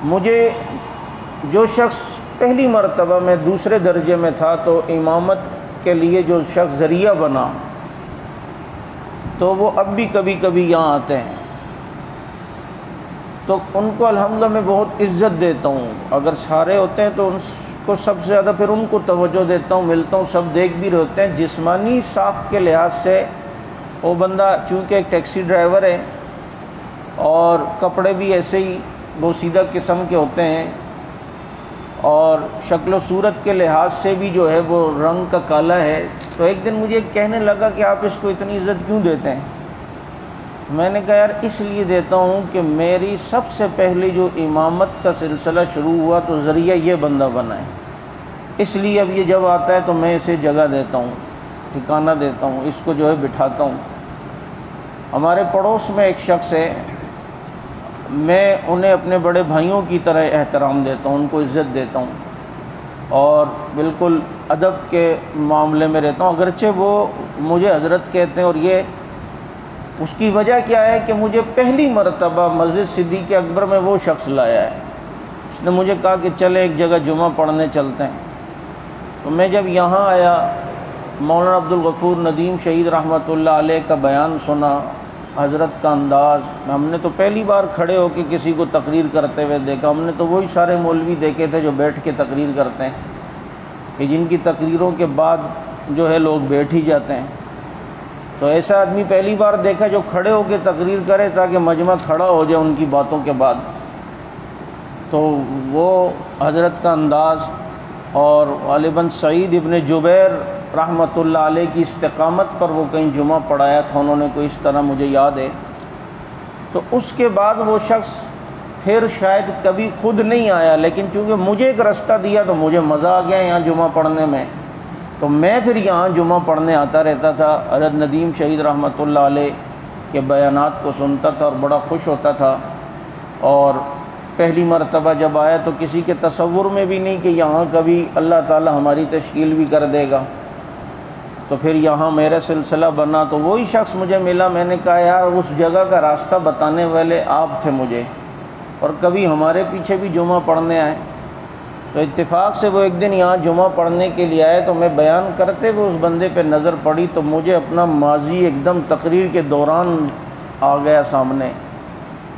مجھے جو شخص پہلی مرتبہ میں دوسرے درجے میں تھا تو امامت کے لیے جو شخص ذریعہ بنا تو وہ اب بھی کبھی کبھی یہاں آتے ہیں، تو ان کو الحمدللہ میں بہت عزت دیتا ہوں۔ اگر سارے ہوتے ہیں تو ان کو سب سے زیادہ پھر ان کو توجہ دیتا ہوں، ملتا ہوں، سب دیکھ بھی رہے ہوتے ہیں۔ جسمانی ساخت کے لحاظ سے وہ بندہ چونکہ ایک ٹیکسی ڈرائیور ہے اور کپڑے بھی ایسے ہی بوسیدہ قسم کے ہوتے ہیں، اور شکل و صورت کے لحاظ سے بھی جو ہے وہ رنگ کا کالا ہے، تو ایک دن مجھے کہنے لگا کہ آپ اس کو اتنی عزت کیوں دیتے ہیں؟ میں نے کہا یار اس لیے دیتا ہوں کہ میری سب سے پہلی جو امامت کا سلسلہ شروع ہوا تو ذریعہ یہ بندہ بنا ہے، اس لیے اب یہ جب آتا ہے تو میں اسے جگہ دیتا ہوں، ٹھکانہ دیتا ہوں، اس کو جو ہے بٹھاتا ہوں۔ ہمارے پڑوس میں ایک شخص ہے، میں انہیں اپنے بڑے بھائیوں کی طرح احترام دیتا ہوں، ان کو عزت دیتا ہوں اور بالکل ادب کے معاملے میں رہتا ہوں، اگرچہ وہ مجھے حضرت کہتے ہیں، اور یہ اس کی وجہ کیا ہے کہ مجھے پہلی مرتبہ مسجد صدیق اکبر میں وہ شخص لایا ہے، اس نے مجھے کہا کہ چلے ایک جگہ جمعہ پڑھنے چلتے ہیں۔ تو میں جب یہاں آیا، مولانا عبدالغفور ندیم شہید رحمۃ اللہ علیہ کا بیان سنا، حضرت کا انداز، ہم نے تو پہلی بار کھڑے ہو کے کسی کو تقریر کرتے ہوئے دیکھا، ہم نے تو وہی سارے مولوی دیکھے تھے جو بیٹھ کے تقریر کرتے ہیں، کہ جن کی تقریروں کے بعد جو ہے لوگ بیٹھ ہی جاتے ہیں، تو ایسا آدمی پہلی بار دیکھا جو کھڑے ہو کے تقریر کرے تاکہ مجمع کھڑا ہو جائے ان کی باتوں کے بعد۔ تو وہ حضرت کا انداز اور غالباً سعید ابن جبیر رحمۃ اللہ علیہ کی استقامت پر وہ کہیں جمعہ پڑھایا تھا انہوں نے، کوئی اس طرح مجھے یاد ہے۔ تو اس کے بعد وہ شخص پھر شاید کبھی خود نہیں آیا، لیکن چونکہ مجھے ایک رستہ دیا تو مجھے مزہ آ گیا یہاں جمعہ پڑھنے میں، تو میں پھر یہاں جمعہ پڑھنے آتا رہتا تھا، حضرت ندیم شہید رحمۃ اللہ علیہ کے بیانات کو سنتا تھا اور بڑا خوش ہوتا تھا۔ اور پہلی مرتبہ جب آیا تو کسی کے تصور میں بھی نہیں کہ یہاں کبھی اللہ تعالی ہماری تشکیل بھی کر دے گا، تو پھر یہاں میرا سلسلہ بنا، تو وہی شخص مجھے ملا، میں نے کہا یار اس جگہ کا راستہ بتانے والے آپ تھے مجھے، اور کبھی ہمارے پیچھے بھی جمعہ پڑھنے آئے۔ تو اتفاق سے وہ ایک دن یہاں جمعہ پڑھنے کے لیے آئے، تو میں بیان کرتے ہوئے اس بندے پہ نظر پڑی تو مجھے اپنا ماضی ایک دم تقریر کے دوران آ گیا سامنے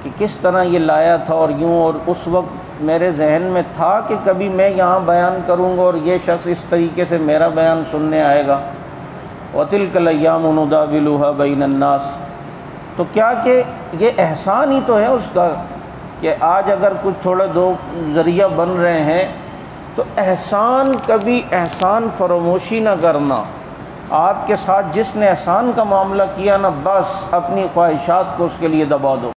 کہ کس طرح یہ لایا تھا اور یوں، اور اس وقت میرے ذہن میں تھا کہ کبھی میں یہاں بیان کروں گا اور یہ شخص اس طریقے سے میرا بیان سننے آئے گا۔ وَتِلْكَ الْأَيَّامُ نُدَاوِلُهَا بَيْنَ النَّاسِ، تو کیا کہ یہ احسان ہی تو ہے اس کا کہ آج اگر کچھ تھوڑے دو ذریعہ بن رہے ہیں تو احسان، کبھی احسان فراموشی نہ کرنا۔ آپ کے ساتھ جس نے احسان کا معاملہ کیا نا، بس اپنی خواہشات کو اس کے لیے دبا دو۔